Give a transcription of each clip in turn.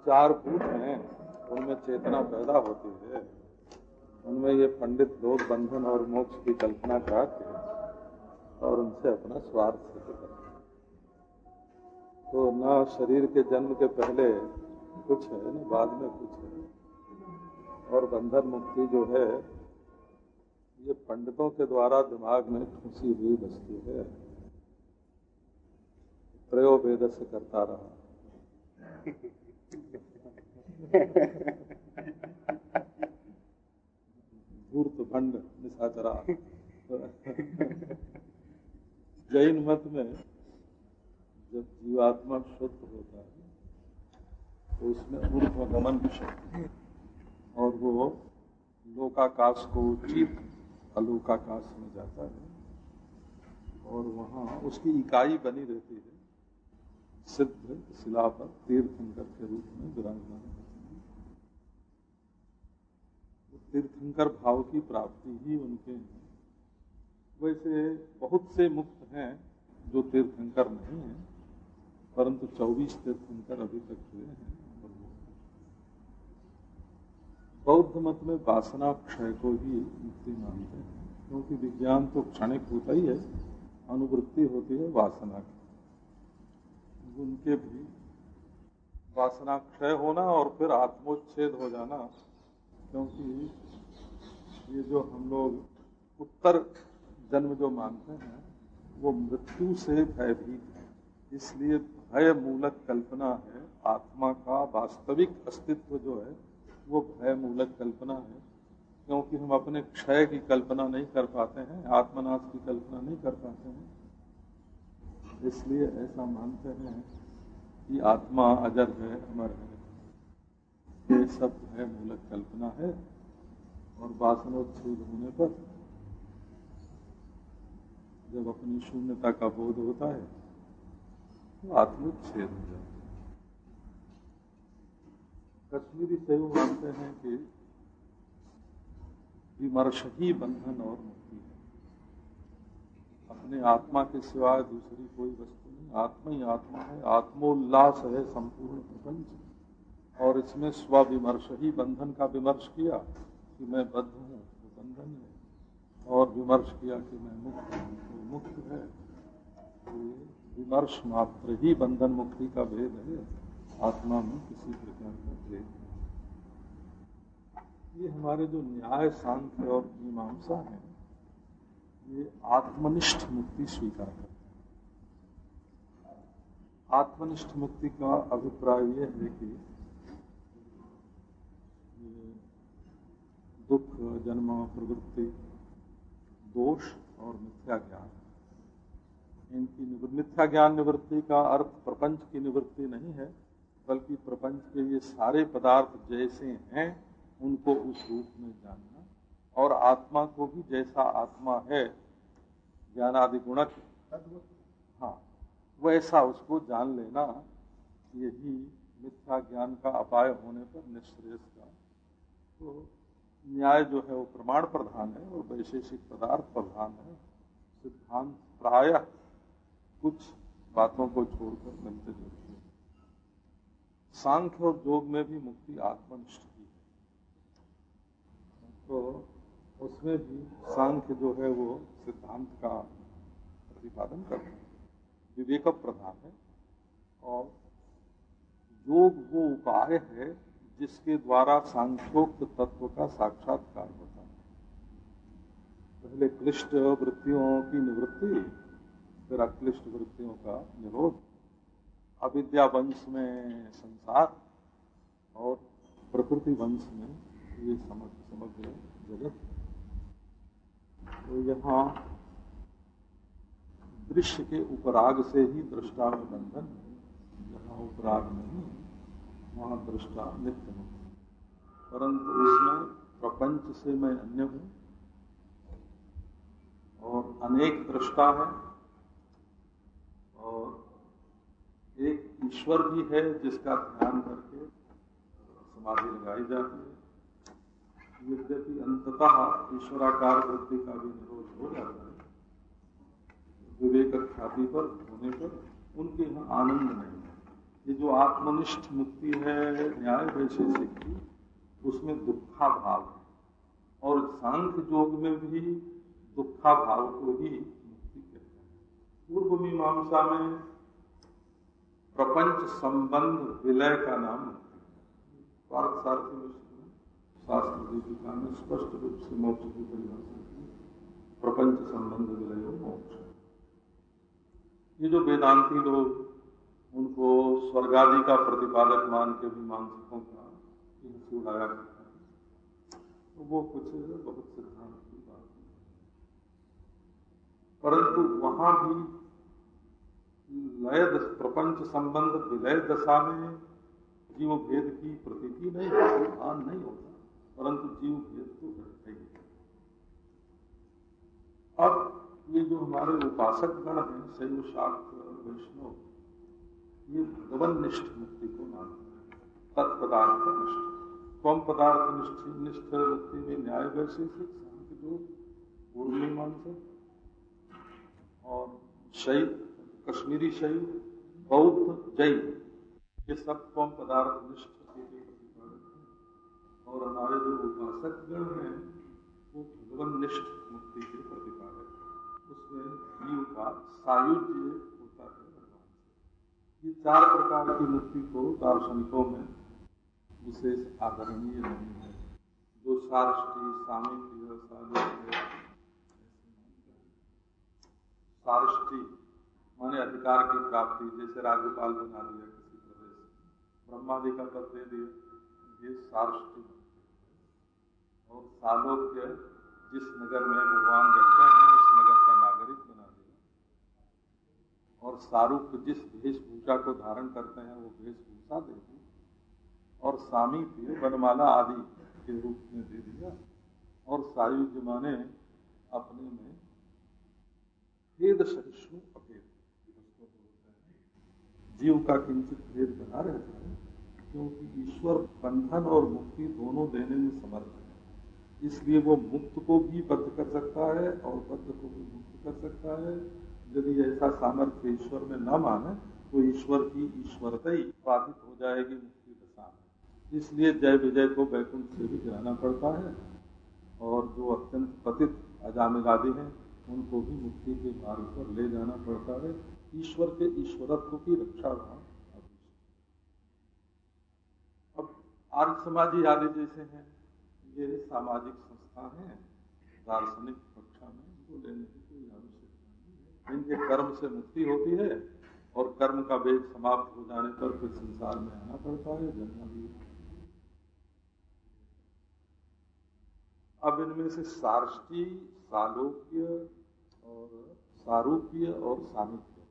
चार भूत हैं, उनमें चेतना पैदा होती है, उनमें ये पंडित लोग बंधन और मोक्ष की कल्पना कराते और उनसे अपना स्वार्थ सिद्ध करते हैं। तो ना शरीर के जन्म के पहले कुछ है न बाद में कुछ है। और बंधन मुक्ति जो है ये पंडितों के द्वारा दिमाग में ठूसी हुई वस्तु है। त्रयो वेद से करता रहा धूर्त भंड निशाचरा। जैन मत में जब जीवात्मा शुद्ध होता है तो उसमें ऊर्ध्वगमन की शक्ति है और वो लोकाकाश को उचित अलोकाकाश में जाता है और वहाँ उसकी इकाई बनी रहती है। सिद्ध शिला पर तीर्थंकर के रूप में विराजमान होते हैं। तीर्थंकर भाव की प्राप्ति ही उनके हैं। वैसे बहुत से मुक्त हैं जो तीर्थंकर नहीं हैं, परंतु 24 तीर्थंकर अभी तक हुए हैं। बौद्ध मत में वासना क्षय को ही मुक्ति मानते हैं, क्योंकि विज्ञान तो क्षणिक होता ही है, अनुवृत्ति होती है वासना की। उनके भी वासना क्षय होना और फिर आत्मोच्छेद हो जाना, क्योंकि ये जो हम लोग उत्तर जन्म जो मानते हैं वो मृत्यु से भयभीत है। इसलिए भय मूलक कल्पना है। आत्मा का वास्तविक अस्तित्व जो है वो भय मूलक कल्पना है, क्योंकि हम अपने क्षय की कल्पना नहीं कर पाते हैं, आत्मनाश की कल्पना नहीं कर पाते हैं। इसलिए ऐसा मानते हैं कि आत्मा अजर है, अमर है। ये सब भय मूलक कल्पना है और वासनोच्छेद होने पर जब अपनी शून्यता का बोध होता है तो आत्मोच्छेद हो जाता है। कश्मीरी शैव मानते हैं कि विमर्श ही बंधन और मुक्ति है। अपने आत्मा के सिवाय दूसरी कोई वस्तु नहीं, आत्मा ही आत्मा है। आत्मोल्लास है संपूर्ण प्रपंच। और इसमें स्वविमर्श ही बंधन का विमर्श किया कि मैं बद्ध हूँ तो बंधन है, और विमर्श किया कि मैं मुक्त हूँ तो मुक्त है। तो विमर्श मात्र ही बंधन मुक्ति का भेद है, आत्मा में किसी प्रकार का भेद नहीं। ये हमारे जो न्याय सांख्य और मीमांसा है ये आत्मनिष्ठ मुक्ति स्वीकार करते हैं। आत्मनिष्ठ मुक्ति का अभिप्राय ये है कि दुख, जन्म, प्रवृत्ति, दोष और मिथ्या ज्ञान, इनकी मिथ्या ज्ञान निवृत्ति का अर्थ प्रपंच की निवृत्ति नहीं है, बल्कि प्रपंच के ये सारे पदार्थ जैसे हैं उनको उस रूप में जानना, और आत्मा को भी जैसा आत्मा है ज्ञानादि गुणक, हाँ, वैसा उसको जान लेना। यही मिथ्या ज्ञान का अपाय होने पर निःश्रेयस का। तो न्याय जो है वो प्रमाण प्रधान है और वैशेषिक पदार्थ प्रधान है। सिद्धांत प्रायः कुछ बातों को छोड़कर मिलते जुलते हैं। सांख्य और योग में भी मुक्ति आत्मनिष्ठ की है, तो उसमें भी सांख्य जो है वो सिद्धांत का प्रतिपादन करते हैं, विवेक प्रधान है। और योग वो उपाय है जिसके द्वारा सांख्योक्त तत्व का साक्षात्कार होता है। पहले क्लिष्ट वृत्तियों की निवृत्ति, फिर अक्लिष्ट वृत्तियों का निरोध, अविद्या वंश में संसार और प्रकृति वंश में ये समग्र जगत। तो यहाँ दृश्य के उपराग से ही दृष्टा में बंधन है, जहाँ उपराग नहीं वहाँ दृष्टा नित्य मुक्त, परंतु उसमें प्रपंच से मैं अन्य हूँ और अनेक दृष्टा है और एक ईश्वर भी है जिसका ध्यान करके समाधि लगाई जाती है। यद्यपि अंततः ईश्वराकार वृत्ति का भी निरोध हो जाता है, विवेक ख्याति पर होने पर उनके यहाँ आनंद नहीं है। ये जो आत्मनिष्ठ मुक्ति है न्याय वैशेषिक की, उसमें दुखा भाव है, और सांख्य योग में भी दुखा भाव को ही मुक्ति कहते हैं। पूर्व मीमांसा में प्रपंच संबंध विलय का नाम पार्थसारथी मिश्र ने शास्त्र दीपिका में स्पष्ट रूप से मोक्ष की परिभाषा की, प्रपंच संबंध विलय मोक्ष। ये जो वेदांती लोग उनको स्वर्गादि का प्रतिपादक मान के मीमांसकों का इनसे उड़ाया करता है, तो वो कुछ बहुत सिद्धांत की बात है। परंतु वहां भी लय प्रपंच संबंध विलय दशा में जीव भेद की प्रतीति नहीं होती, भान नहीं होता, परंतु जीव भेद तो घटता ही है। अब ये जो हमारे उपासक गण हैं, शैव शाक्त वैष्णव, ये भगवान निष्ठ मुक्ति को मानते हैं, तत्पदार्थ निष्ठ। कौन पदार्थ निष्ठ मुक्ति में न्याय वैशेषिक, सांख्य जो पूर्व मीमांसक, और शैव, कश्मीरी शैव, बौद्ध, जैन, ये सब कौन पदार्थ निष्ठ के प्रतिपादक हैं। और हमारे जो उपासक गण हैं वो भगवान निष्ठ मुक्ति के प्रतिपादक हैं। उसमें जीव का सायुज्य होता है भगवान से। ये चार प्रकार की मुक्ति को दार्शनिकों में विशेष आदरणीय नहीं है, जो सारष्टी, सामीप्य, सालोक्य। सारष्टी माने अधिकार की प्राप्ति, जैसे राज्यपाल बना दिया किसी प्रदेश, ब्रह्मादि का पद दे दिया, ये सारष्टी। और सालोक्य, जिस नगर में भगवान रहते हैं उस नगर का नागरिक बना दिया। और सारूप्य, जिस वेशभूषा को धारण करते हैं वो वेशभूषा दे दी। और सामीप्य, वनमाला आदि के रूप में दे दिया। और सायुज्य माने अपने में भेद सहिष्णु अभेद, उसको बोलते हैं। जीव का किंचित भेद बना रहता है, क्योंकि ईश्वर बंधन और मुक्ति दोनों देने में समर्थ है। इसलिए वो मुक्त को भी बद्ध कर सकता है और बद्ध को भी मुक्त कर सकता है। यदि ऐसा सामर्थ्य ईश्वर में न माने तो ईश्वर की ईश्वरता ही बाधित हो जाएगी मुक्ति दशा में। इसलिए जय विजय को वैकुंठ से भी गिराना पड़ता है, और जो अत्यंत पतित अजामिलादि हैं उनको भी मुक्ति के मार्ग पर ले जाना पड़ता है। ईश्वर के ईश्वरत्व की रक्षा भाव। अब आर्य समाजी आदि जैसे हैं, ये सामाजिक संस्था हैं, दार्शनिक कक्षा में इनको लेने की कोई आवश्यकता नहीं है। इनके कर्म से मुक्ति होती है, और कर्म का वेग समाप्त हो जाने पर फिर संसार में आना पड़ता है, जन्म भी। अब इनमें से सारष्टी, सालोक्य और सारूप्य और सामीप्य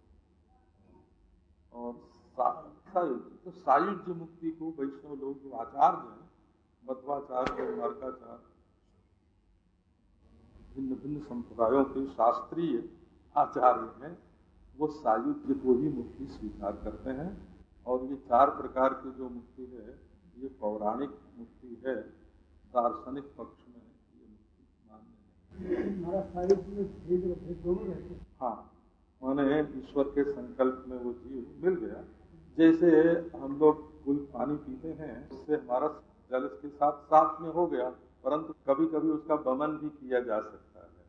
और सायुज्य। तो सायुज्य मुक्ति को वैष्णव लोग जो आचार्य हैं, मध्वाचार्य और मार्गाचार्य, भिन्न भिन्न संप्रदायों के शास्त्रीय आचार्य हैं, वो सायुज्य को ही मुक्ति स्वीकार करते हैं। और ये चार प्रकार की जो मुक्ति है, ये पौराणिक मुक्ति है, दार्शनिक पक्ष में हाँ, माने ईश्वर के संकल्प में वो जीव मिल गया। जैसे हम लोग कोई पानी पीते हैं, उससे हमारा जल के साथ साथ में हो गया, परंतु कभी कभी उसका दमन भी किया जा सकता है।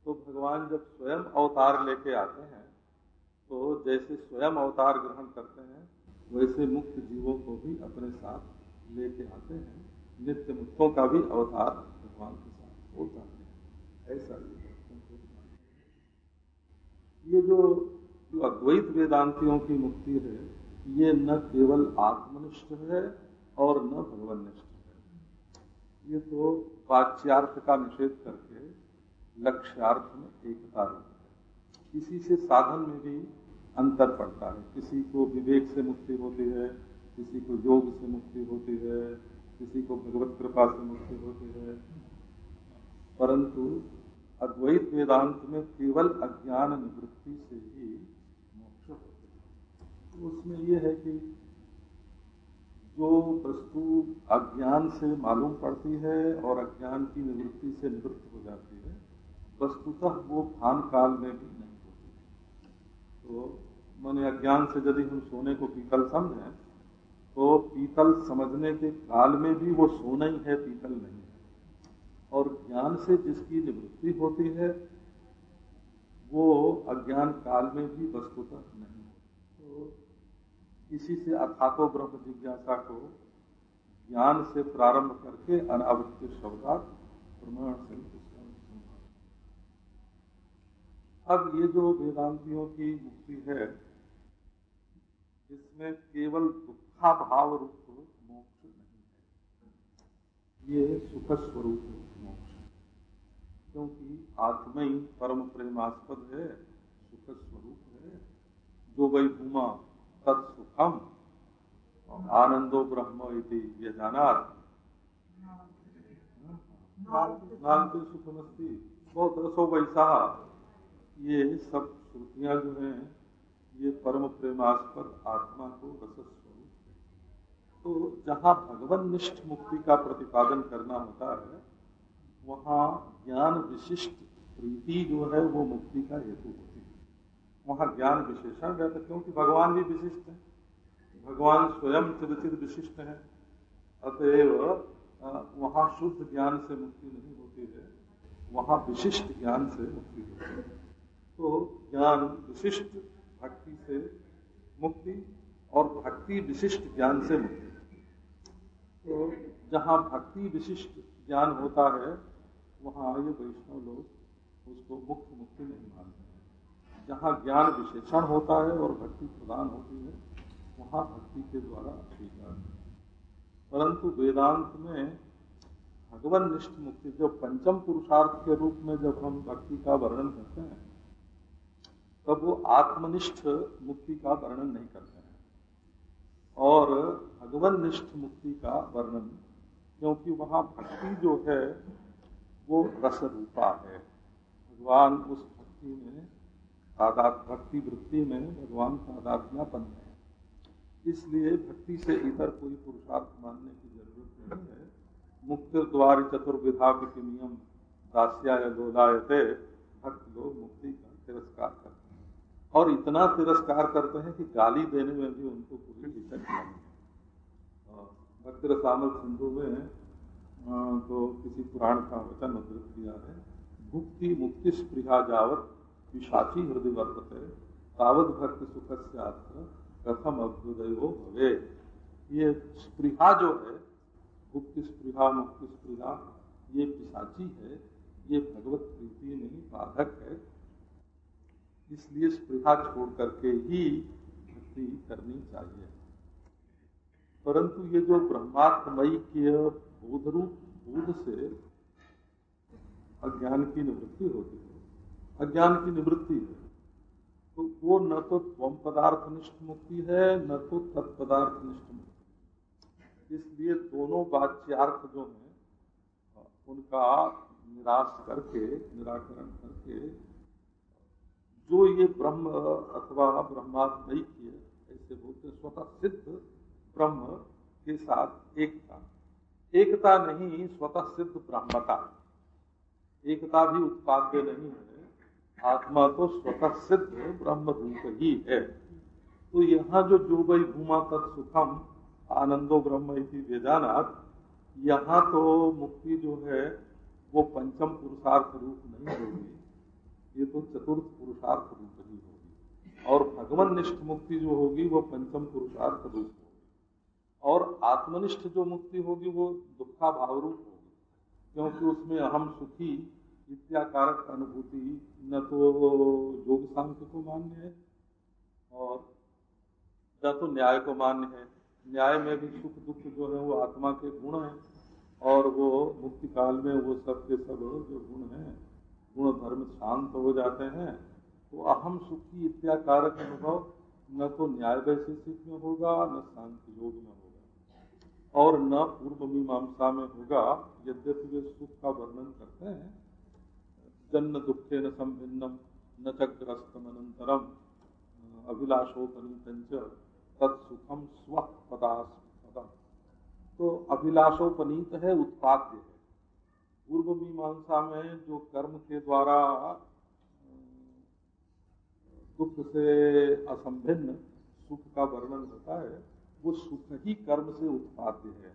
तो भगवान जब स्वयं अवतार लेके आते हैं, तो जैसे स्वयं अवतार ग्रहण करते हैं, वैसे मुक्त जीवों को भी अपने साथ लेके आते हैं। नित्य मुक्तों का भी अवतार भगवान के साथ होता है। ऐसा ये जो अद्वैत वेदांतियों की मुक्ति है, ये न केवल आत्मनिष्ठ है और न भगवाननिष्ठ है। ये तो वाच्यार्थ का निषेध करके लक्ष्यार्थ में एकता रहती है। इसी से साधन में भी अंतर पड़ता है। किसी को विवेक से मुक्ति होती है, किसी को योग से मुक्ति होती है, किसी को भगवत कृपा से मुक्ति होती है। परंतु अद्वैत वेदांत में केवल अज्ञान निवृत्ति से ही मोक्ष होते हैं। तो उसमें यह है कि जो वस्तु अज्ञान से मालूम पड़ती है और अज्ञान की निवृत्ति से निवृत्त हो जाती है, वस्तुतः वो भान काल में भी नहीं होती। तो माने अज्ञान से यदि हम सोने को पीतल समझें तो पीतल समझने के काल में भी वो सोना ही है, पीतल नहीं है। और ज्ञान से जिसकी निवृत्ति होती है वो अज्ञान काल में भी वस्तुतः नहीं है। तो इसी से अथातो ब्रह्म जिज्ञासा को ज्ञान से प्रारंभ करके अनावृत्य शब्दार्थ प्रमाण से। अब ये जो वेदांतियों की मुक्ति है इसमें केवल दुखाभाव रूप मोक्ष नहीं है, ये सुख स्वरूप मोक्ष, क्योंकि आत्मा ही परम प्रेमास्पद है, सुख स्वरूप है। जो वै भूमा तत्सुखम आनंदो ब्रह्म इति व्यजानात् नान्ते सुखमस्ति बहुत रसो वैसा। ये सब श्रुतियां जो हैं ये परम प्रेमास्पद आत्मा को रस स्वरूप है। तो जहाँ भगवान निष्ठ मुक्ति का प्रतिपादन करना होता है वहाँ ज्ञान विशिष्ट प्रीति जो है वो मुक्ति का हेतु होती है। वहाँ ज्ञान विशेषण रहता है, क्योंकि भगवान भी विशिष्ट है, भगवान स्वयं चिद विशिष्ट है। अतएव वहाँ शुद्ध ज्ञान से मुक्ति नहीं होती है, वहाँ विशिष्ट ज्ञान से मुक्ति होती है। तो ज्ञान विशिष्ट भक्ति से मुक्ति और भक्ति विशिष्ट ज्ञान से मुक्ति। तो जहाँ भक्ति विशिष्ट ज्ञान होता है वहाँ ये वैष्णव लोग उसको मुक्त मुक्ति नहीं मानते हैं। जहाँ ज्ञान विशेषण होता है और भक्ति प्रदान होती है वहाँ भक्ति के द्वारा स्वीकार है। परंतु वेदांत में भगवान निष्ठ मुक्ति जो पंचम पुरुषार्थ के रूप में जब हम भक्ति का वर्णन करते हैं तब वो आत्मनिष्ठ मुक्ति का वर्णन नहीं करते हैं और भगवान निष्ठ मुक्ति का वर्णन, क्योंकि वहाँ भक्ति जो है वो रस रूपा है। भगवान उस भक्ति में भक्ति वृत्ति में भगवान तादात्म्यपन है, इसलिए भक्ति से इतर कोई पुरुषार्थ मानने की जरूरत नहीं है। मुक्ति द्वार चतुर्विधा किमियम दास्याय लोलायते, भक्त लोग मुक्ति का तिरस्कार करते हैं और इतना तिरस्कार करते हैं कि गाली देने में भी उनको कोई हिचक नहीं है। भक्ति रसामल सिंधु में तो किसी पुराण का वचन उद्धृत किया है, भुक्ति मुक्ति स्पृहा जावत पिशाची हृदय वर्तते तावत भक्ति सुखस्यात्र कथम अभ्युदयो भवे। ये स्पृहा जो है, भुक्ति स्पृहा मुक्ति स्पृहा, ये पिशाची है, ये भगवत प्रीति नहीं बाधक है। इसलिए स्पृहा छोड़ करके ही भक्ति करनी चाहिए। परंतु ये जो ब्रह्मात्मयिक बोधरूप बोध से अज्ञान की निवृत्ति होती है, अज्ञान की निवृत्ति है, तो वो न तो त्वम पदार्थनिष्ठ मुक्ति है न तो तत्पदार्थनिष्ठ मुक्ति। इसलिए दोनों वाच्यार्थ जो हैं उनका निराकरण करके जो ये ब्रह्म अथवा ब्रह्मात्मैक्य ऐसे बोलते स्वतः सिद्ध ब्रह्म के साथ एकता नहीं, स्वतः सिद्ध ब्रह्मता। एकता भी उत्पाद्य नहीं है, आत्मा तो स्वतः सिद्ध ब्रह्म रूप ही है। तो यहाँ जो वै भूमा तत्सुखम आनंदो ब्रह्म इति वेदानात्, यहाँ तो मुक्ति जो है वो पंचम पुरुषार्थ रूप नहीं होगी, ये तो चतुर्थ पुरुषार्थ रूप ही होगी। और भगवान निष्ठ मुक्ति जो होगी वो पंचम पुरुषार्थ रूप होगी। और आत्मनिष्ठ जो मुक्ति होगी वो दुखा भाव रूप होगी, क्योंकि उसमें अहम सुखी इत्याकारक अनुभूति न तो योग सांख्य को मान्य है और न तो न्याय को मान्य है। न्याय में भी सुख दुख जो है वो आत्मा के गुण हैं और वो मुक्ति काल में वो सब के सब जो गुण हैं, गुण धर्म शांत हो जाते हैं। तो अहम सुखी इत्याकारक अनुभव न तो न्याय वैशेषिक में होगा न सांख्य योग में होगा और न पूर्व मीमांसा में होगा। यद्यपि वे सुख का वर्णन करते हैं, जन्म दुखे न संभिन्नम न चग्रस्तम अनंतरम अभिलाषोपनीतंच तत्सुखम स्वपदास्पदम। तो अभिलाषोपनीत है, उत्पाद्य है। पूर्व मीमांसा में जो कर्म के द्वारा दुख से असंभिन्न सुख का वर्णन होता है, वो सुख ही कर्म से उत्पाद्य है,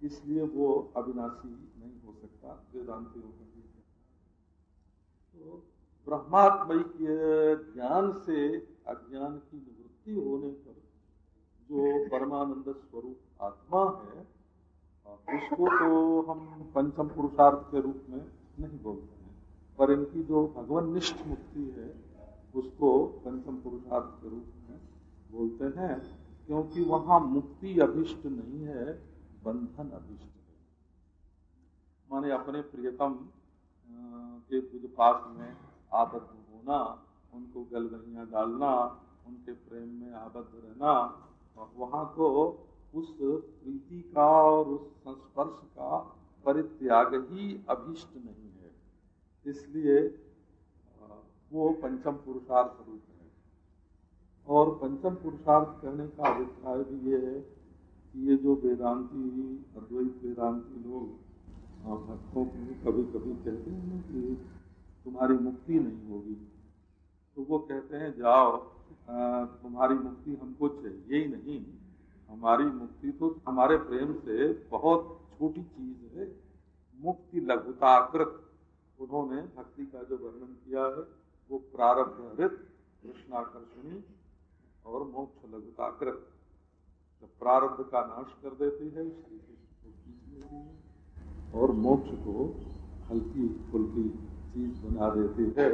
इसलिए वो अविनाशी नहीं हो सकता, वेदांतियों का ये कहना है। तो ब्रह्मात्मय के ज्ञान से अज्ञान की निवृत्ति होने पर जो परमानंद स्वरूप आत्मा है, उसको तो हम पंचम पुरुषार्थ के रूप में नहीं बोलते हैं, पर इनकी जो भगवन्निष्ठ मुक्ति है उसको पंचम पुरुषार्थ के रूप में बोलते हैं, क्योंकि वहां मुक्ति अभिष्ट नहीं है, बंधन अभिष्ट है। माने अपने प्रियतम के कुछ पास में आबद्ध होना, उनको गलगलियां डालना, उनके प्रेम में आबद्ध रहना, वहां तो उस प्रीति का और उस संस्पर्श का परित्याग ही अभीष्ट नहीं है, इसलिए वो पंचम पुरुषार्थ रूप है। और पंचम पुरुषार्थ कहने का अभिप्राय भी ये है कि ये जो वेदांती अद्वैत वेदांती लोग भक्तों को कभी कभी कहते हैं कि तुम्हारी मुक्ति नहीं होगी, तो वो कहते हैं जाओ, तुम्हारी मुक्ति हमको चाहिए ही नहीं, हमारी मुक्ति तो हमारे प्रेम से बहुत छोटी चीज है, मुक्ति लघुताकृत। उन्होंने भक्ति का जो वर्णन किया है वो प्रारब्ध हृत, कृष्णाकर्षणी और मोक्ष लघुताकृत। जब प्रारब्ध का नाश कर देती है श्री कृष्ण को खींच लेती है और मोक्ष को हल्की फुल्की चीज बना देती है।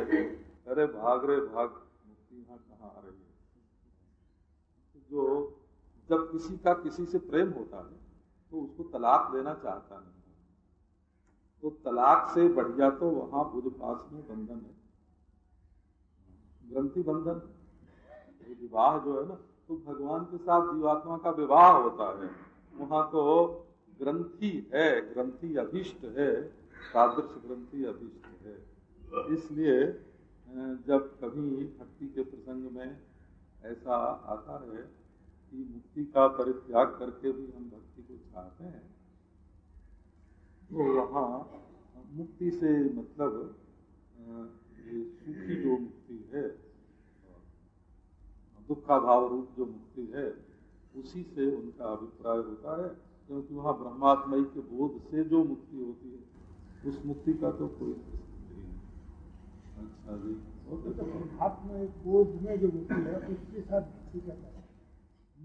अरे भाग रे भाग, मुक्ति यहाँ कहाँ आ रही है। जो जब किसी का किसी से प्रेम होता है तो उसको तलाक देना चाहता नहीं है, तो तलाक से बढ़िया तो वहां बुध पास में बंधन है, ग्रंथि बंधन, विवाह जो है ना, तो भगवान के साथ जीवात्मा का विवाह होता है, वहां तो ग्रंथि है, ग्रंथि अभीष्ट है, सादृश्य ग्रंथि अभीष्ट है। इसलिए जब कभी भक्ति के प्रसंग में ऐसा आता है कि मुक्ति का परित्याग करके भी हम भक्ति को चाहते हैं, तो वहाँ मुक्ति से मतलब सुखी जो मुक्ति है, दुख का भाव रूप जो मुक्ति है, उसी से उनका अभिप्राय होता है, क्योंकि वहाँ ब्रह्मात्मय के बोध से जो मुक्ति होती है उस मुक्ति का तो कोई नहीं है। अच्छा जी, महात्म्य बोध में जो मुक्ति है उसके साथ भक्ति करता है।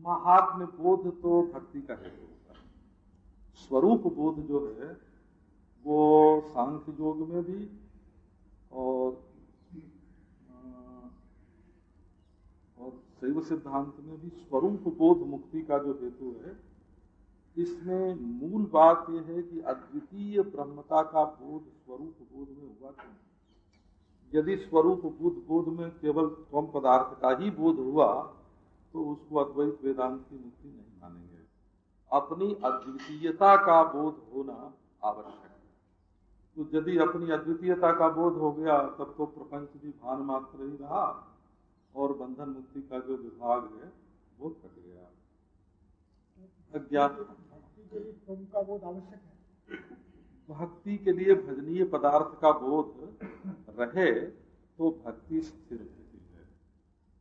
महात्म्य बोध तो भक्ति का हेतु होता है, स्वरूप बोध जो है वो सांख्य योग में भी और शैव सिद्धांत में भी स्वरूप बोध मुक्ति का जो हेतु है, इसमें मूल बात यह है कि अद्वितीय ब्रह्मता का बोध स्वरूप बोध में हुआ क्यों? यदि स्वरूप बोध में केवल त्वम पदार्थ का ही बोध हुआ तो उसको अद्वैत वेदांत की मुक्ति नहीं मानेंगे। अपनी अद्वितीयता का बोध होना आवश्यक है। तो यदि अपनी अद्वितीयता का बोध हो गया तब तो प्रपंच भी भान मात्र ही रहा और बंधन मुक्ति का जो विभाग है वो कट गया। अज्ञान का बोध आवश्यक है। भक्ति के लिए भजनीय पदार्थ का बोध रहे तो भक्ति स्थिर होती है,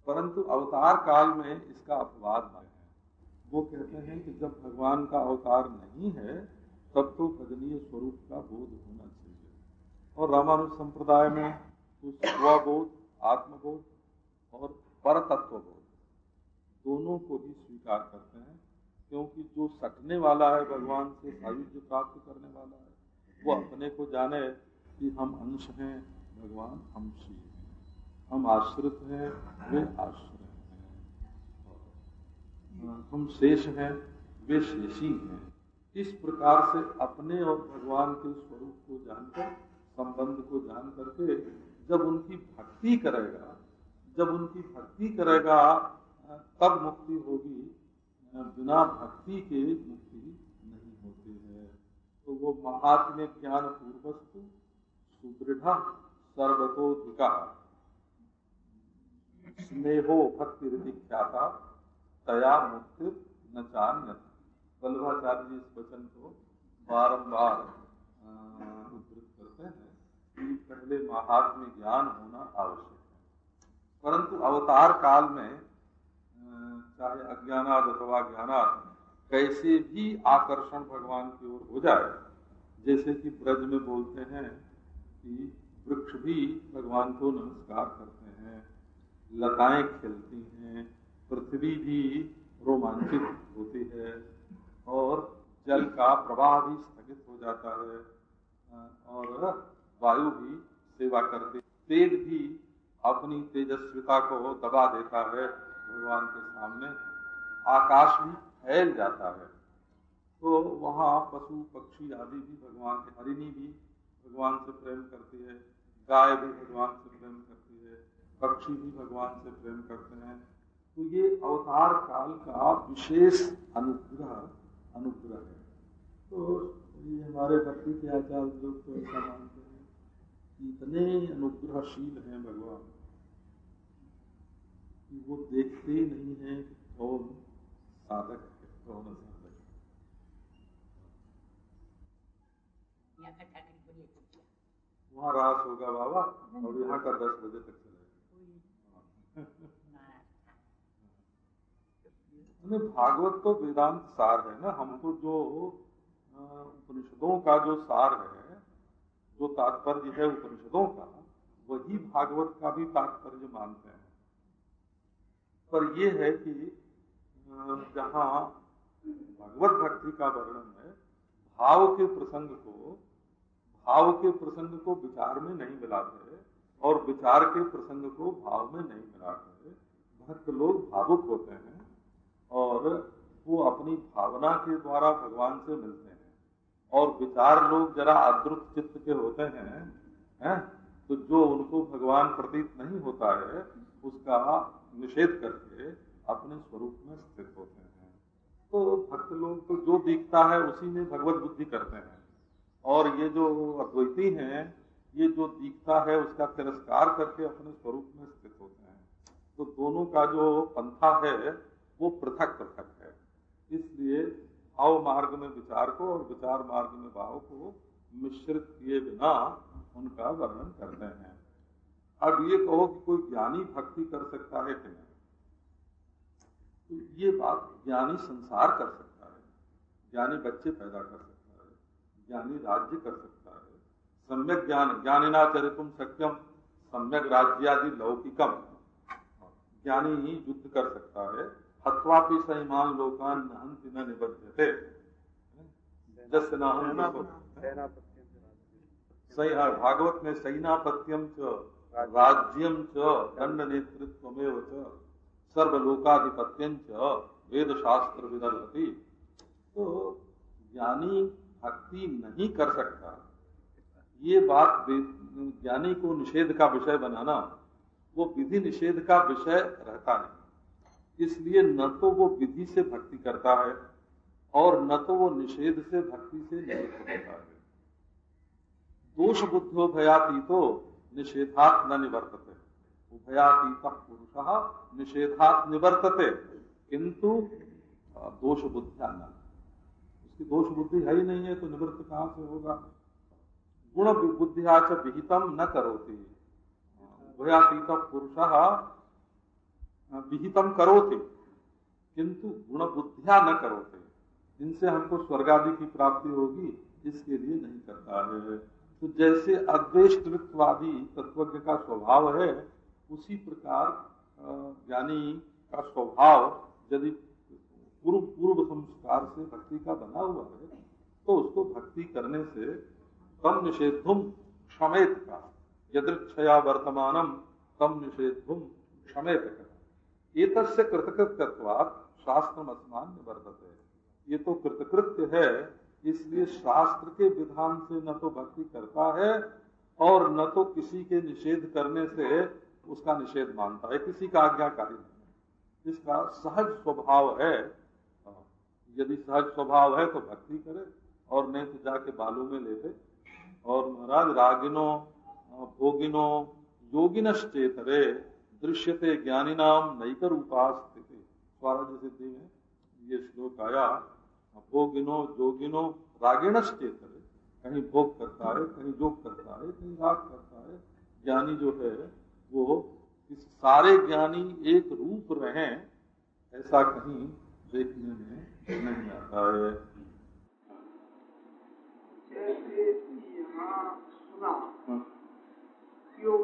परंतु अवतार काल में इसका अपवाद है। वो कहते हैं कि जब भगवान का अवतार नहीं है तब तो भजनीय स्वरूप का बोध होना चाहिए। और रामानुज संप्रदाय में तो स्वबोध, आत्मबोध और परतत्व बोध दोनों को ही स्वीकार करते हैं, क्योंकि जो सटने वाला है भगवान से, सायुज्य प्राप्त करने वाला है, वो अपने को जाने कि हम अंश हैं, भगवान अंशी हैं, हम आश्रित हैं, वे आश्रय हैं, हम शेष हैं, वे शेषी हैं। इस प्रकार से अपने और भगवान के स्वरूप को जानकर, संबंध को जान करके जब उनकी भक्ति करेगा, तब मुक्ति होगी, बिना भक्ति के मुक्ति नहीं होती है। तो वो महात्म्य ज्ञान पूर्वस्तु सुदृढ़ सर्वतोधिका स्नेहो भक्ति ख्याता तया मुक्ति न चान्य। वल्लभाचार्य जी इस वचन को बारंबार उद्धृत करते हैं कि पहले महात्म्य ज्ञान होना आवश्यक है। परंतु अवतार काल में चाहे अज्ञानाद अथवा ज्ञानाद कैसे भी आकर्षण भगवान की ओर हो जाए, जैसे कि ब्रज में बोलते हैं कि वृक्ष भी भगवान को नमस्कार करते हैं, लताएं खिलती हैं, पृथ्वी भी रोमांचित होती है और जल का प्रवाह भी स्थगित हो जाता है और वायु भी सेवा करती, तेज भी अपनी तेजस्विता को दबा देता है भगवान के सामने, आकाश भी फैल जाता है। तो वहाँ पशु पक्षी आदि भी भगवान के, हरिणी भी भगवान से प्रेम करती है, गाय भी भगवान से प्रेम करती है, पक्षी भी भगवान से प्रेम करते हैं। तो ये अवतार काल का विशेष अनुग्रह है। तो ये हमारे भक्ति के आचार्य लोग तो ऐसा मानते हैं कि इतने अनुग्रहशील हैं भगवान कि वो देखते ही नहीं है कौन साधक है कौन असाधक है। वहाँ रास होगा बाबा और यहाँ का 10 बजे तक चलेगा। भागवत तो वेदांत सार है ना, हमको जो उपनिषदों का जो सार है, जो तात्पर्य है उपनिषदों का, वही भागवत का भी तात्पर्य मानते हैं। पर यह है कि जहाँ भगवत भक्ति का वर्णन है, भाव के प्रसंग को विचार में नहीं मिलाते और विचार के प्रसंग को भाव में नहीं मिलाते। भक्त लोग भावुक होते हैं और वो अपनी भावना के द्वारा भगवान से मिलते हैं, और विचार लोग जरा अद्रुत चित्त के होते हैं, तो जो उनको भगवान प्रतीत नहीं होता है उसका निषेध करके अपने स्वरूप में स्थित होते हैं। तो भक्त लोग तो जो दिखता है उसी में भगवत बुद्धि करते हैं, और ये जो अद्वैती हैं ये जो दिखता है उसका तिरस्कार करके अपने स्वरूप में स्थित होते हैं। तो दोनों का जो पंथा है वो पृथक पृथक है। इसलिए भाव मार्ग में विचार को और विचार मार्ग में भाव को मिश्रित किए बिना उनका वर्णन करते हैं। अब ये कहो कि कोई ज्ञानी भक्ति कर सकता है कि नहीं, तो ये बात, ज्ञानी संसार कर सकता है, ज्ञानी बच्चे पैदा कर सकता है, ज्ञानी राज्य कर सकता है, सम्यक ज्ञानिना चरितुम सत्यम सम्यक राज्यादि लौकिकम, ज्ञानी युद्ध कर सकता है, हत्वापि सैमान लोकान नहन्ति न निबध्यते, जस्य भागवत में सैनापत्यम च राज्यम च दंड नेतृत्वमेव च सर्वलोकाधिपत्यं च वेद शास्त्र विदर्भति। तो ज्ञानी भक्ति नहीं कर सकता, ये बात ज्ञानी को निषेध का विषय बनाना, वो विधि निषेध का विषय रहता नहीं। इसलिए न तो वो विधि से भक्ति करता है और न तो वो निषेध से भक्ति से निवृत्त होता है। दोष बुद्धो भयातीतो निषेधात् न निवर्तते, उभयातीतः पुरुषः निषेधात् निवर्तते, किंतु दोष बुद्धिया न, उसकी दोष बुद्धि है ही नहीं है तो निवृत्त कहाँ से होगा। गुण बुद्धिया च विहितम न करोति, उभयातीतः पुरुषः विहितम करोति किंतु गुण बुद्धिया न करोति, इनसे हमको स्वर्ग आदि की प्राप्ति होगी इसके लिए नहीं करता है। तो जैसे अद्वेष्टवादी तत्वज्ञ का स्वभाव है, उसी प्रकार ज्ञानी का स्वभाव यदि पूर्व संस्कार से भक्ति का बना हुआ है तो उसको भक्ति करने से तम निषेधुम क्षमेत का, यदृच्छया वर्तमानम तम निषेधुम क्षमेत का, एतस्य कृतकृत्यत्वात् शास्त्रमस्मान् निवर्तते। ये तो कृतकृत्य है, इसलिए शास्त्र के विधान से न तो भक्ति करता है और न तो किसी के निषेध करने से उसका निषेध मानता है, किसी का आज्ञाकारी नहीं। इसका सहज स्वभाव है, यदि सहज स्वभाव है तो भक्ति करे और नहीं तो जाके बालू में लेते। और महाराज रागिनो भोगिनो योगिनश्चेतरे दृश्यते ज्ञानिनाम नैकर उपास्थिति, स्वराज सिद्धि में ये श्लोक आया। भोगिनो योगिनो रागिणश्चेतरे, कहीं भोग करता है, कहीं योग करता है, कहीं राग करता है। ज्ञानी जो है वो कि सारे ज्ञानी एक रूप रहें, ऐसा कहीं देखने में नहीं आता है। जैसे यहाँ सुना योग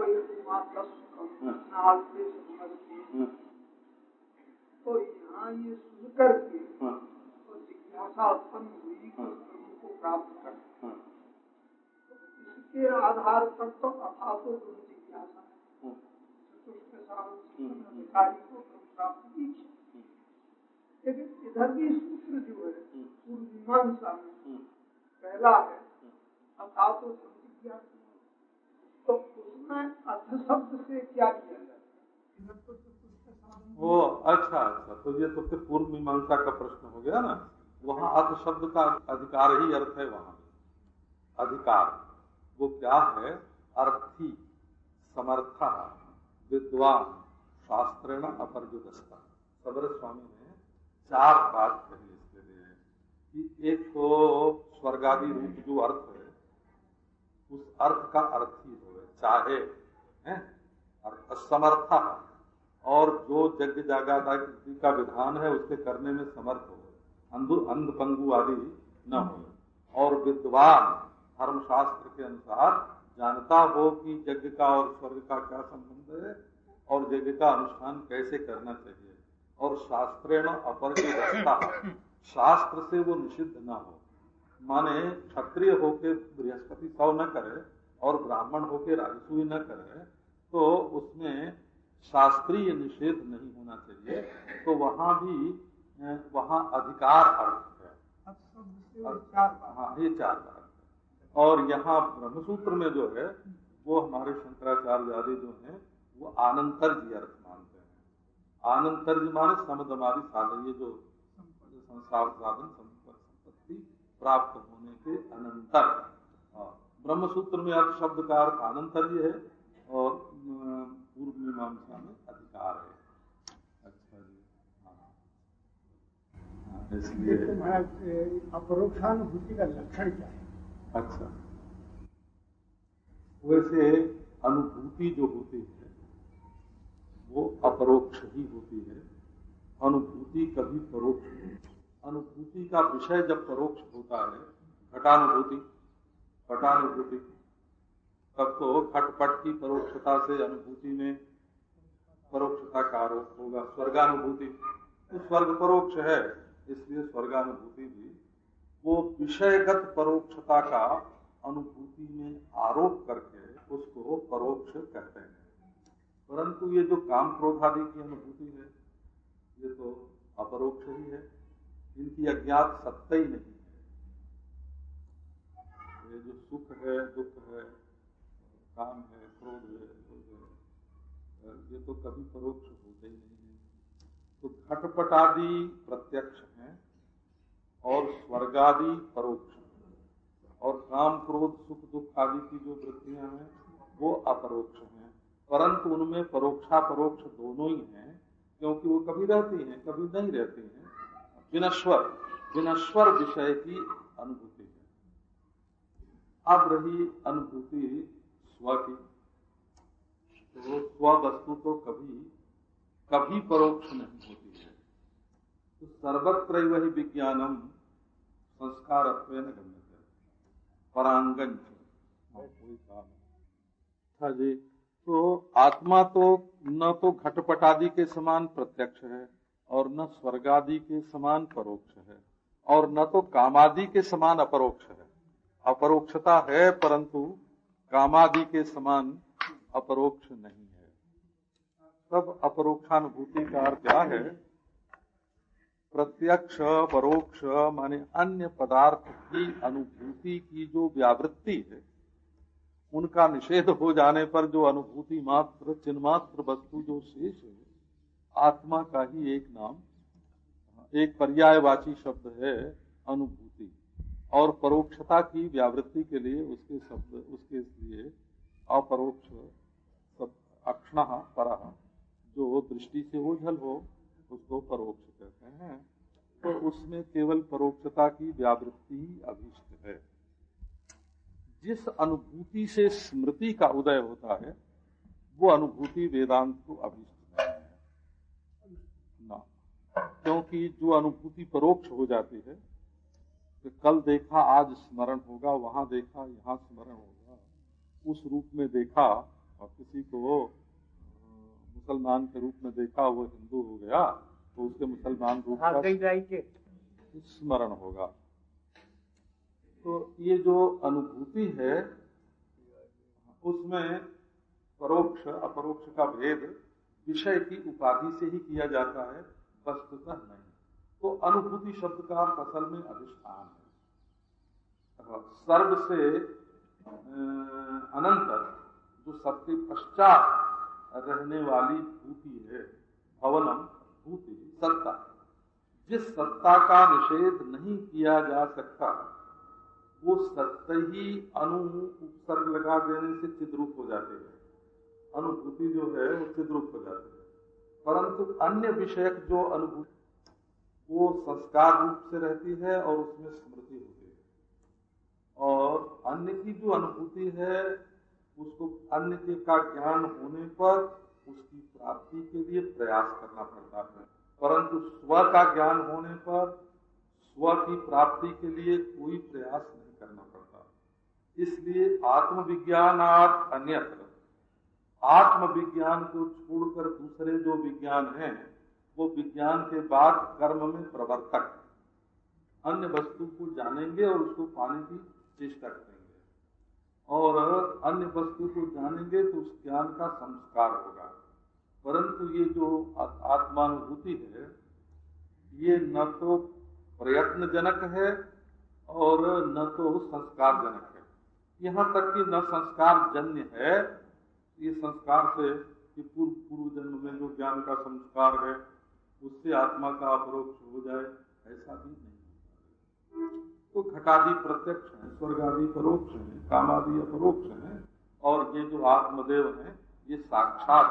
तो यहाँ ये सुन करके तो जिज्ञासा उत्पन्न हुई ब्रह्म को प्राप्त कर, इसके आधार पर तो अथा तो जिज्ञासा अधिकारी को प्राप्त की। लेकिन इधर भी सूत्र जो है पूर्व मीमांसा में पहला है अथा तो जिज्ञासा, तो उसमें अर्थ शब्द से क्या किया जाए? वो अच्छा, तो ये तो फिर पूर्व मीमांसा का प्रश्न हो गया ना। वहाँ अर्थ शब्द का अधिकार ही अर्थ है। वहाँ अधिकार वो क्या है? अर्थी, समर्था, विद्वान, शास्त्रेण अपर्युदस्ता। सबरे स्वामी ने 4 बात कही इसके लिए कि एक तो स्वर्गादि रूप जो अर्थ है उस अर्थ का अर्थी हो, चाहे समर्था, और जो यज्ञ जागादि का विधान है उसके करने में समर्थ हो, अंध पंगु आदि न हो, और विद्वान धर्मशास्त्र के अनुसार जानता हो कि यज्ञ का और स्वर्ग का क्या संबंध है और यज्ञ का अनुष्ठान कैसे करना चाहिए, और शास्त्रेण अपरिदस्ता, शास्त्र से वो निषिद्ध न हो। माने क्षत्रिय होके बृहस्पति सौ न करे और ब्राह्मण होके राजसूय न करे, तो उसमें शास्त्रीय निषेध नहीं होना चाहिए। तो वहाँ भी वहाँ अधिकार अर्थ है। हाँ, ये 4 बात। और यहाँ ब्रह्मसूत्र में जो है वो हमारे शंकराचार्य आदि जो हैं वो आनंतर्य अर्थ मानते हैं। आनंतर्य माने समदमादि साधन, ये जो साधन संपत्ति प्राप्त होने के अनंतर। ब्रह्मसूत्र में अर्थ शब्द का अर्थ आनंतर्य है और पूर्व मीमांसा में अधिकार है। अच्छा जी, हाँ, इसलिए अपरोक्षानुभूति का लक्षण क्या है? अच्छा, वैसे अनुभूति जो होती है वो अपरोक्ष ही होती है। अनुभूति कभी परोक्ष नहीं। अनुभूति का विषय जब परोक्ष होता है, घटानुभूति, पटानुभूति, तब तो घटपट की परोक्षता से अनुभूति में परोक्षता का आरोप होगा। स्वर्गानुभूति तो स्वर्ग परोक्ष है, इसलिए स्वर्गानुभूति भी वो विषयगत परोक्षता का अनुभूति में आरोप करके उसको परोक्ष कहते हैं। परंतु ये जो काम क्रोध आदि की अनुभूति है ये तो अपरोक्ष ही है, इनकी अज्ञात सत्ता ही नहीं है। ये जो सुख है, दुख है, काम है, क्रोध है, ये तो कभी परोक्ष होते ही नहीं है। तो घटपट आदि प्रत्यक्ष हैं और स्वर्गादि परोक्ष, और काम क्रोध सुख दुख आदि की जो वृत्तियां हैं वो अपरोक्ष हैं। परंतु उनमें परोक्षा परोक्ष दोनों ही हैं, क्योंकि वो कभी रहती हैं कभी नहीं रहती हैं। विनश्वर विषय की अनुभूति है। अब रही अनुभूति स्व की, तो स्व वस्तु तो कभी परोक्ष नहीं होती है। तो सर्वत्र वही विज्ञानम संस्कार गम्यते परांगन कोई काम। अच्छा जी, तो आत्मा तो न तो घटपट आदि के समान प्रत्यक्ष है और न स्वर्गादि के समान परोक्ष है, और न तो कामादि के समान अपरोक्ष है। अपरोक्षता है परंतु कामादि के समान अपरोक्ष नहीं है। तब अपरोक्षानुभूति का अर्थ क्या है? प्रत्यक्ष परोक्ष माने अन्य पदार्थ की अनुभूति की जो व्यावृत्ति है उनका निषेध हो जाने पर जो अनुभूति मात्र चिन्मात्र वस्तु जो शेष है, आत्मा का ही एक नाम, एक पर्यायवाची शब्द है अनुभूति। और परोक्षता की व्यावृत्ति के लिए उसके शब्द, उसके लिए अपरोक्ष अक्षण परः, जो दृष्टि से ओझल हो उसको परोक्ष कहते हैं। तो उसमें केवल परोक्षता की व्यावृत्ति ही अभीष्ट है। जिस अनुभूति से स्मृति का उदय होता है, वो अनुभूति वेदांत को अभिष्ट नहीं है ना, क्योंकि जो अनुभूति परोक्ष हो जाती है कि कल देखा आज स्मरण होगा, वहां देखा यहाँ स्मरण होगा, उस रूप में देखा और किसी को मुसलमान के रूप में देखा वो हिंदू हो गया तो उसके मुसलमान रूप का स्मरण होगा। तो ये जो अनुभूति है उसमें परोक्ष अपरोक्ष का भेद विषय की उपाधि से ही किया जाता है, वस्तुतः नहीं। तो अनुभूति शब्द का असल में अधिष्ठान है। सर्व से अनंतर जो सबके पश्चात रहने वाली भूति है, भवनम भूति सत्ता, जिस सत्ता का निषेध नहीं किया जा सकता वो सत्य ही अनु उपसर्ग लगा देने से चिद्रूप हो जाते हैं। अनुभूति जो है वो चिद्रूप हो जाती है, परंतु अन्य विषयक जो अनुभूति वो संस्कार रूप से रहती है और उसमें स्मृति होती है। और अन्य की जो अनुभूति है उसको अन्य के का ज्ञान होने पर उसकी प्राप्ति के लिए प्रयास करना पड़ता है, परंतु स्व का ज्ञान होने पर स्व की प्राप्ति के लिए कोई प्रयास नहीं करना पड़ता। इसलिए आत्मविज्ञानार्थ अन्यत्र, आत्मविज्ञान को छोड़कर दूसरे जो विज्ञान हैं वो विज्ञान के बाद कर्म में प्रवर्तक अन्य वस्तु को जानेंगे और उसको पाने की चेष्टा करेंगे, और अन्य वस्तु को जानेंगे तो उस ज्ञान का संस्कार होगा। परंतु ये जो आत्मानुभूति है ये न तो प्रयत्न जनक है और न तो संस्कार जनक है। यहाँ तक कि न संस्कार जन्य है, ये संस्कार से कि पूर्व जन्म में जो ज्ञान का संस्कार है उससे आत्मा का अपरोक्ष हो जाए, ऐसा भी नहीं। तो घटादि प्रत्यक्ष है, स्वर्गादि परोक्ष है, कामादि अपरोक्ष है, और ये जो आत्मदेव है ये साक्षात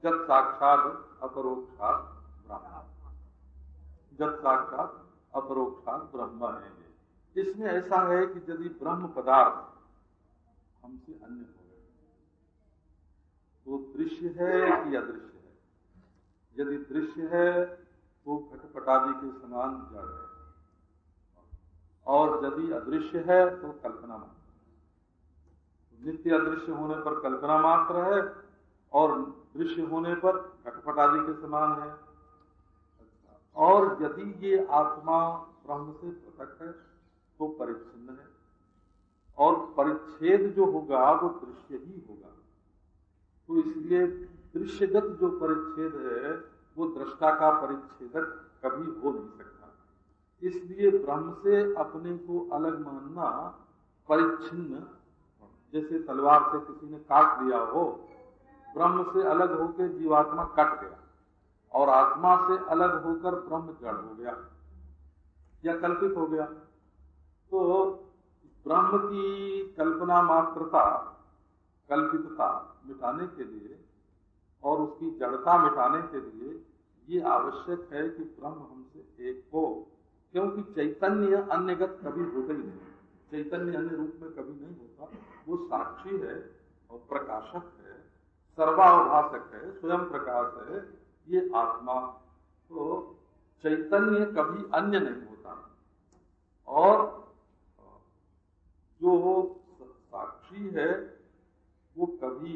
जब साक्षात अपरोक्षात ब्रह्म, जब साक्षात अपरोक्षात ब्रह्म है। इसमें ऐसा है कि यदि ब्रह्म पदार्थ हमसे अन्य हो गए तो दृश्य है कि अदृश्य है। यदि दृश्य है तो घटपटादि के समान जड़ है, और यदि अदृश्य है तो कल्पना मात्र। नित्य अदृश्य होने पर कल्पना मात्र है और दृश्य होने पर घटपटादि के समान है। और यदि ये आत्मा ब्रह्म से पृथक है तो परिच्छिन्न है, और परिच्छेद जो होगा वो दृश्य ही होगा। तो इसलिए दृश्यगत जो परिच्छेद है वो दृष्टा का परिच्छेदक कभी हो नहीं सकता। इसलिए ब्रह्म से अपने को अलग मानना परिच्छिन्न, जैसे तलवार से किसी ने काट दिया हो, ब्रह्म से अलग होकर जीवात्मा कट गया और आत्मा से अलग होकर ब्रह्म जड़ हो गया या कल्पित हो गया। तो ब्रह्म की कल्पना मात्रता, कल्पितता मिटाने के लिए और उसकी जड़ता मिटाने के लिए ये आवश्यक है कि ब्रह्म हमसे एक हो, क्योंकि चैतन्य अन्यगत कभी होता ही नहीं। चैतन्य अन्य रूप में कभी नहीं होता, वो साक्षी है और प्रकाशक है, सर्वावभाषक है, स्वयं प्रकाश है, ये आत्मा। तो चैतन्य कभी अन्य नहीं होता, और जो साक्षी है वो कभी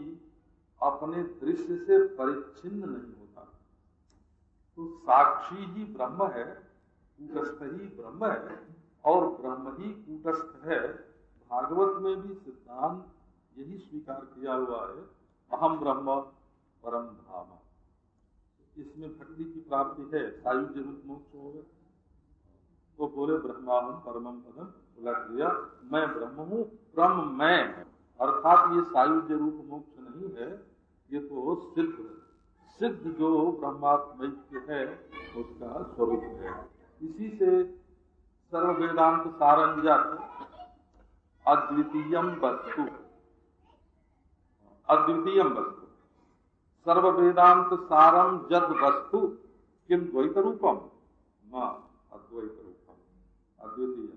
अपने दृश्य से परिच्छिन्न नहीं होता। तो साक्षी ही ब्रह्म है, कूटस्थ ही ब्रह्म है, और ब्रह्म ही कूटस्थ है। भागवत में भी सिद्धांत यही स्वीकार किया हुआ है, अहम ब्रह्म परम धाम। इसमें भक्ति की प्राप्ति है, सायुज्य रूप मोक्ष होगा। तो बोले ब्रह्माहम परमम पदम, बोला दिया मैं ब्रह्म हूँ, ब्रह्म मैं है। अर्थात ये सायुज्य रूप मोक्ष नहीं है, ये तो सिद्ध जो ब्रह्मात्मैक्य है उसका स्वरूप है। इसी से सर्व वेदांत सारंजक अद्वितीयम वस्तु, अद्वितीयम वस्तु सर्व वेदांत सारम जद वस्तु किम द्वैत रूपम न अद्वैत रूपम अद्वितीय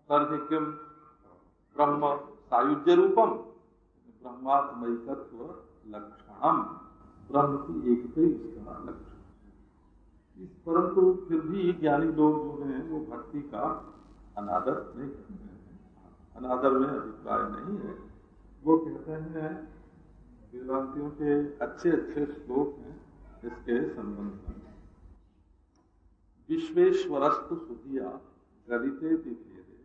तर्हि किम ब्रह्म सायुज्य रूपम ब्रह्मात्मैकत्व लक्षणम, ब्रह्म की एकता ही इसका लक्षण। परंतु फिर भी ज्ञानी लोग जो हैं वो भक्ति का अनादर नहीं करते हैं, अनादर में अभिप्राय नहीं है। वो कहते हैं वेदांतियों के अच्छे अच्छे श्लोक हैं इसके संबंध में। विश्वेश्वरस्तु सुधिया गलिते विभेदे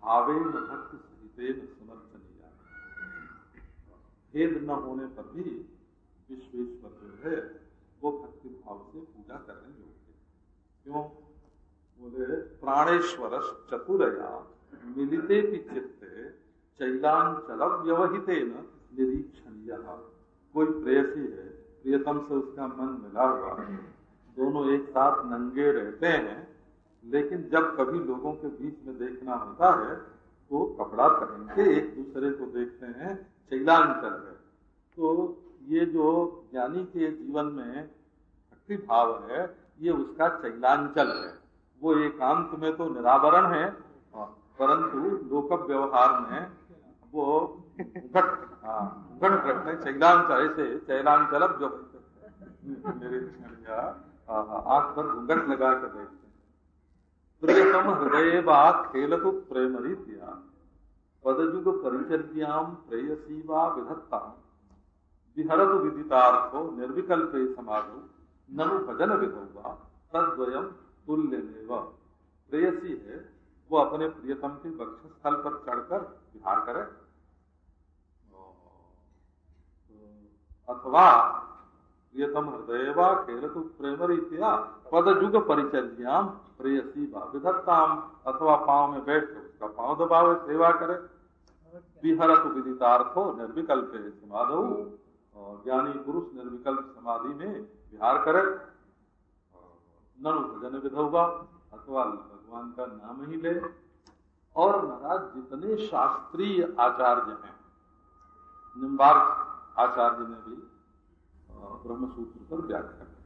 भावेन भक्ति सहितेन समर्थनीया। भेद न होने पर भी विश्वेश्वर जो है वो भक्ति भाव से पूजा करने योग्य। क्यों? बोले प्राणेश्वर चतुरया मिलिते चित्ते चैलांचल व्यवहितेन निरीक्षणीय। कोई प्रेयसी है, प्रियतम से उसका मन मिला हुआ है, दोनों एक साथ नंगे रहते हैं, लेकिन जब कभी लोगों के बीच में देखना होता है तो कपड़ा पहन के एक दूसरे को देखते हैं, चैलांचल है। तो ये जो ज्ञानी के जीवन में भक्ति भाव है ये उसका चैलांचल है। वो एकांत में तो निरावरण है, परंतु लोक व्यवहार में वो घट रखते चैलांचल, ऐसे चैलांचल जो निरीक्षण आंख पर घूंघट लगा कर देखते हैं। प्रियतम हृदय वा खेलतु प्रेम रीत्या पदयुग परिचर्याम प्रेयसी वा विधत्ता विहरतु विदितार्थो निर्विकल्पे समाधो ननु भजन विधौ वा तद्वयम तुल्यमेव। प्रेयसी है वो अपने प्रियतम के वक्षस्थल पर चढ़कर विहार करे, अथवा प्रियतम हृदय वा खेलतु प्रेम रीत्या पदयुग परिचर्याम प्रेयसी वा विधत्ताम, अथवा पांव में बैठ कर उसका पांव दबावे, सेवा करे। विहरतु विदितार्थो निर्विकल्पे समाधौ, और ज्ञानी पुरुष निर्विकल्प समाधि में विहार करे। ननु भजन विधौवा, अथवा भगवान का नाम ही ले। और महाराज जितने शास्त्रीय आचार्य हैं, निम्बार्क आचार्य ने भी ब्रह्मसूत्र पर व्याख्या की,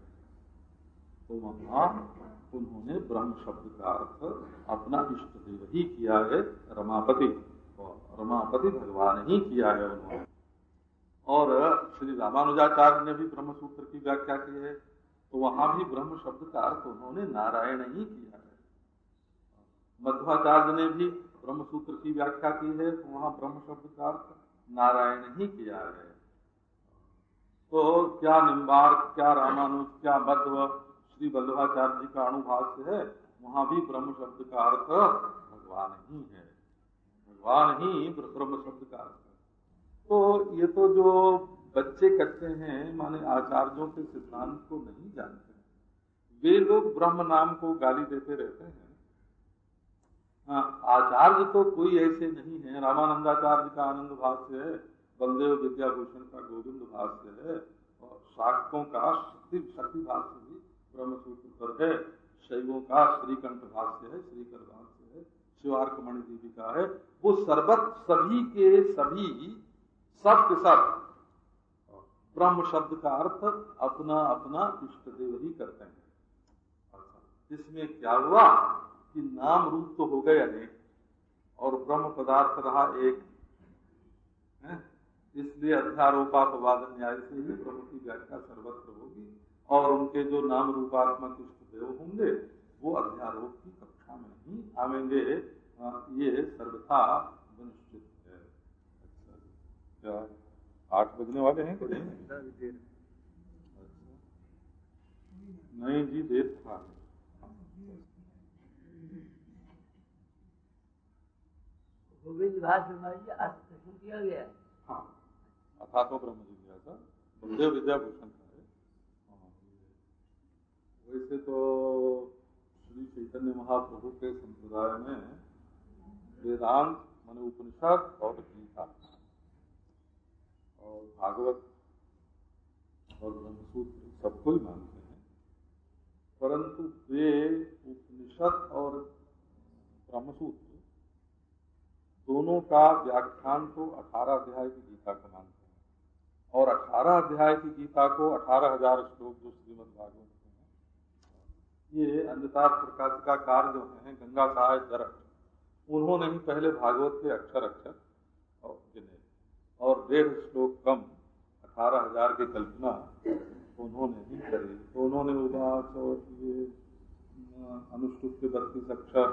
तो वहां उन्होंने ब्रह्म शब्द का अर्थ अपना इष्ट देव ही किया है, रमापति, और रमापति भगवान ही किया है उन्होंने। और श्री रामानुजाचार्य ने भी ब्रह्मसूत्र की व्याख्या की है, तो वहां भी ब्रह्म शब्द का अर्थ उन्होंने नारायण ही किया है। मध्वाचार्य ने भी ब्रह्मसूत्र की व्याख्या की है, तो वहां ब्रह्म शब्द का अर्थ नारायण ही किया है। तो क्या निम्बार्क, क्या रामानुज, क्या मध्व, श्री वल्लभाचार्य जी का अणुभाष्य है, वहां भी ब्रह्म शब्द का अर्थ भगवान ही है, भगवान ही ब्रह्म शब्द का अर्थ है। तो ये तो जो बच्चे कहते हैं, माने आचार्यों के सिद्धांत को नहीं जानते, वे लोग ब्रह्म नाम को गाली देते रहते हैं। आचार्य तो कोई ऐसे नहीं है। रामानंदाचार्य का आनंद भाष्य है, बलदेव विद्याभूषण का गोविंद भाष्य है, और शाक्तों का शक्ति भाष्य भी ब्रह्मसूत्र पर है, शैवों का श्रीकंठ भाष्य है, श्रीकर भाष्य है, शिवार्कमणि देवी का है। वो सर्वत सभी के सभी सब के सब ब्रह्म शब्द का अर्थ अपना अपना इष्ट देव ही करते हैं। इसमें क्या हुआ कि नाम रूप तो हो गए अनेक और ब्रह्म पदार्थ रहा एक, इसलिए अध्यारोपापवाद न्याय से ही ब्रह्म की व्याख्या सर्वत्र होगी, और उनके जो नाम रूपात्मक इष्ट देव होंगे वो अध्यारोप की कक्षा में ही आवेंगे। ये सर्वथा निश्चित है। क्या 8 बजने वाले हैं कि नहीं? नहीं जी, देर था। गोविंद भाष्य किया गया। हाँ, अथा तो ब्रह्म जिज्ञासा बलदेव विद्याभूषण का है। वैसे तो श्री चैतन्य महाप्रभु के संप्रदाय में वेदांत माने उपनिषद और गीता और भागवत और ब्रह्मसूत्र सबको ही मानते हैं, परंतु वे उपनिषद और ब्रह्मसूत्र दोनों का व्याख्यान तो 18 अध्याय की गीता का मानते हैं, और 18 अध्याय की गीता को 18,000 श्लोक जो श्रीमद् भागवत में है, ये अन्यता प्रकाशिकाकार जो हैं गंगा सहाय दरट, उन्होंने ही पहले भागवत के अक्षर अक्षर गिने, और 1.5 श्लोक कम 18,000 की कल्पना उन्होंने ही करी। तो उन्होंने उदास और ये अनुष्टुप के 32 अक्षर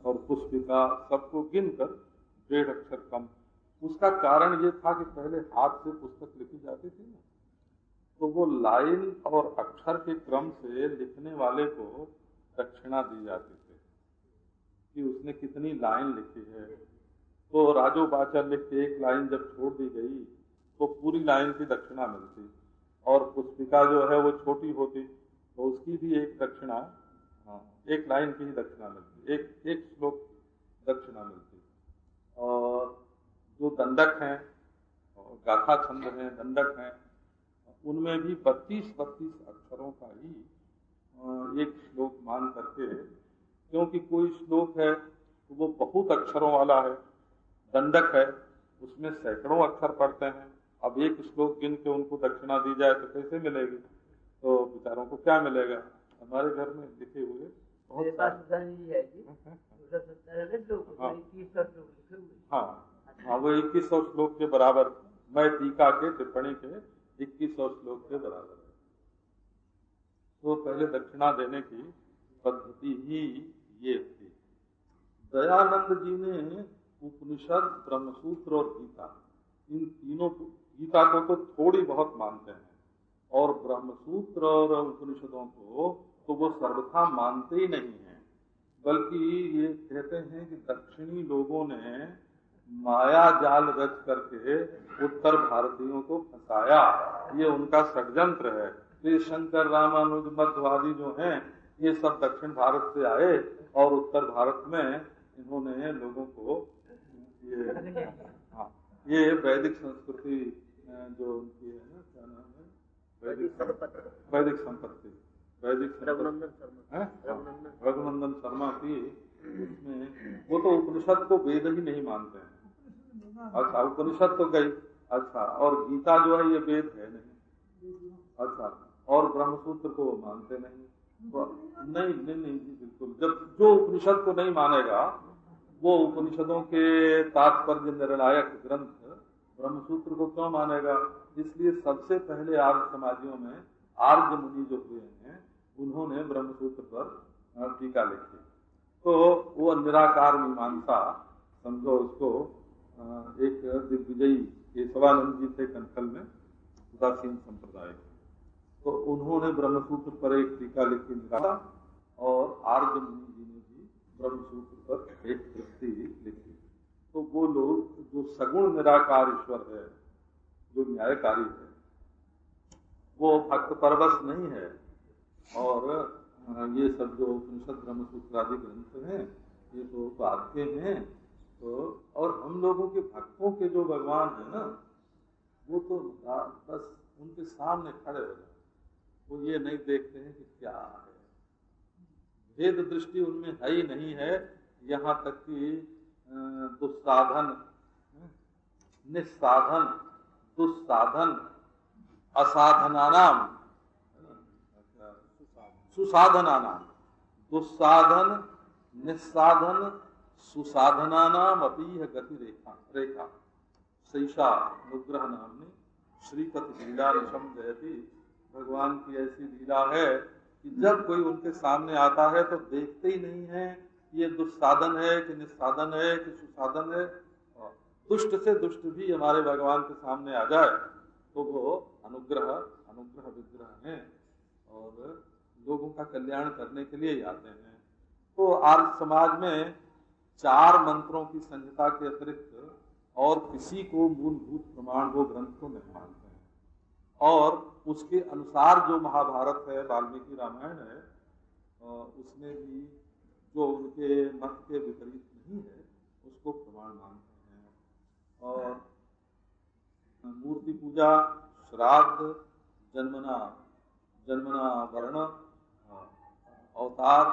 और पुष्पिका सबको गिनकर 1.5 अक्षर कम। उसका कारण ये था कि पहले हाथ से पुस्तक लिखी जाती थी ना, तो वो लाइन और अक्षर के क्रम से लिखने वाले को दक्षिणा दी जाती थी कि उसने कितनी लाइन लिखी है। तो राजो बाचा लिख के एक लाइन जब छोड़ दी गई तो पूरी लाइन की दक्षिणा मिलती, और पुष्पिका जो है वो छोटी होती तो उसकी भी एक दक्षिणा, एक लाइन की ही दक्षिणा मिलती, एक श्लोक दक्षिणा मिलती। और जो दंडक हैं और गाथा छंद हैं, दंडक हैं, उनमें भी 32 अक्षरों का ही एक श्लोक मान करके, क्योंकि कोई श्लोक है तो वो बहुत अक्षरों वाला है, दंडक है उसमें सैकड़ों अक्षर पढ़ते हैं, अब एक श्लोक गिन के उनको दक्षिणा दी जाए तो कैसे मिलेगी, तो बेचारों को क्या मिलेगा। हमारे घर में लिखे हुए हाँ वो 2100 श्लोक के बराबर, मैं टीका के टिप्पणी के 2100 श्लोक के बराबर है। तो पहले दक्षिणा देने की पद्धति ही ये थी। दयानंद जी ने उपनिषद, ब्रह्मसूत्र और गीता, इन तीनों, गीता को तो थोड़ी बहुत मानते हैं और ब्रह्मसूत्र और उपनिषदों को तो वो सर्वथा मानते ही नहीं हैं, बल्कि ये कहते हैं कि दक्षिणी लोगों ने माया जाल रच करके उत्तर भारतीयों को फंसाया, ये उनका षड्यंत्र है। ये शंकर, रामानुज, मध्वादी जो हैं ये सब दक्षिण भारत से आए और उत्तर भारत में इन्होंने लोगों को ये वैदिक संस्कृति जो उनकी है ना, क्या नाम है, वैदिक संपत्ति रघुनंदन शर्मा की, उसमें वो तो उपनिषद को वेद ही नहीं मानते हैं। अच्छा, उपनिषद तो गई, अच्छा, और गीता जो है ये वेद है नहीं, अच्छा, और ब्रह्मसूत्र को वो मानते नहीं। नहीं बिल्कुल, जब जो उपनिषद को नहीं मानेगा वो उपनिषदों के तात्पर्य निर्णायक ग्रंथ ब्रह्मसूत्र को क्यों मानेगा। इसलिए सबसे पहले आर्य समाजियों में आर्य मुनि जो हुए हैं उन्होंने ब्रह्मसूत्र पर टीका लिखी, तो वो निराकार मीमांसा समझो उसको। एक दिग्विजयी केशवानंद जी थे कनखल में, उदासीन संप्रदाय, तो उन्होंने ब्रह्मसूत्र पर एक टीका लिखी निराकार, और आर्य मुनि जी ने भी ब्रह्मसूत्र पर एक कृति लिखी। तो वो लोग जो सगुण निराकार ईश्वर है, जो न्यायकारी है, वो भक्त परवश नहीं है। और ये सब जो उपनिषद ब्रह्मसूत्र आदि ग्रंथ हैं ये तो बाद के हैं, तो और हम लोगों के भक्तों के जो भगवान है ना, वो तो बस उनके सामने खड़े हो जाए, वो ये नहीं देखते हैं कि क्या है, भेद दृष्टि उनमें है ही नहीं है। यहाँ तक कि दुस्साधन, निस्साधन, दुस्साधन, असाधनानाम, सुसाधनानाम, दुस्साधन, निस्साधन, सुसाधनानाम अपीह गति रेखा सैषा अनुग्रह नामनी श्रीपति लीला निशम जयती। भगवान की ऐसी लीला है कि जब कोई उनके सामने आता है तो देखते ही नहीं है ये दुस्साधन है कि निस्साधन है कि सुसाधन है। दुष्ट से दुष्ट भी हमारे भगवान के सामने आ जाए तो वो अनुग्रह विग्रह हैं और लोगों का कल्याण करने के लिए ही आते हैं। तो आर्य समाज में 4 मंत्रों की संहिता के अतिरिक्त और किसी को मूलभूत प्रमाण वो ग्रंथ को नहीं मानते हैं, और उसके अनुसार जो महाभारत है, वाल्मीकि रामायण है, उसमें भी जो उनके मत के विपरीत नहीं है उसको प्रमाण मानते हैं। और मूर्ति पूजा, श्राद्ध, जन्मना वर्ण, अवतार,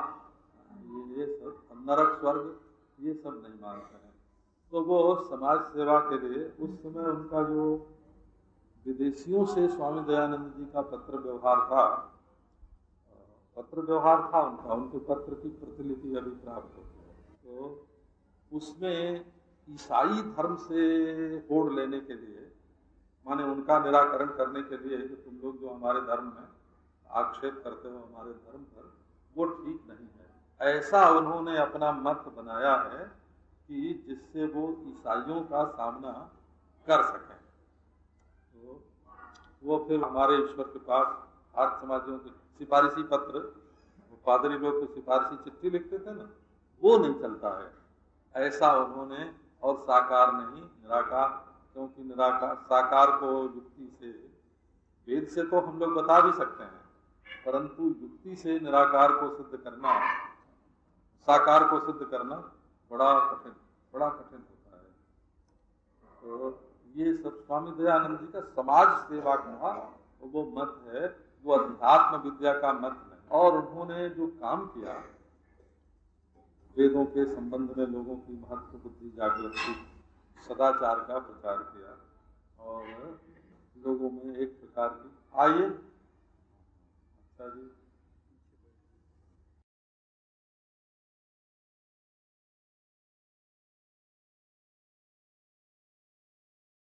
ये सब, नरक स्वर्ग, ये सब नहीं मानते हैं। तो वो समाज सेवा के लिए उस समय उनका जो विदेशियों से स्वामी दयानंद जी का पत्र व्यवहार था उनका, उनके पत्र की प्रतिलिपि अभी प्राप्त होती है। तो उसमें ईसाई धर्म से होड़ लेने के लिए माने उनका निराकरण करने के लिए कि तुम लोग जो हमारे धर्म में आक्षेप करते हो हमारे धर्म पर, वो ठीक नहीं है। ऐसा उन्होंने अपना मत बनाया है कि जिससे वो ईसाइयों का सामना कर सकें। तो वो फिर हमारे ईश्वर के पास आर्य समाजियों के सिफारिशी पत्र, पादरी लोग तो सिफारिशी चिट्ठी लिखते थे ना, वो नहीं चलता है। ऐसा उन्होंने, और साकार नहीं निराकार, क्योंकि निराकार साकार को युक्ति से, वेद से तो हम लोग बता भी सकते हैं, परंतु युक्ति से निराकार को सिद्ध करना, साकार को सिद्ध करना बड़ा कठिन होता है। तो ये सब स्वामी दयानंद जी का समाज सेवा का वो मत है, वो अध्यात्म विद्या का मत है। और उन्होंने जो काम किया, वेदों के संबंध में लोगों की महत्व बुद्धि जागृत की, सदाचार का प्रचार किया और लोगों में एक प्रकार की, आइए अच्छा जी।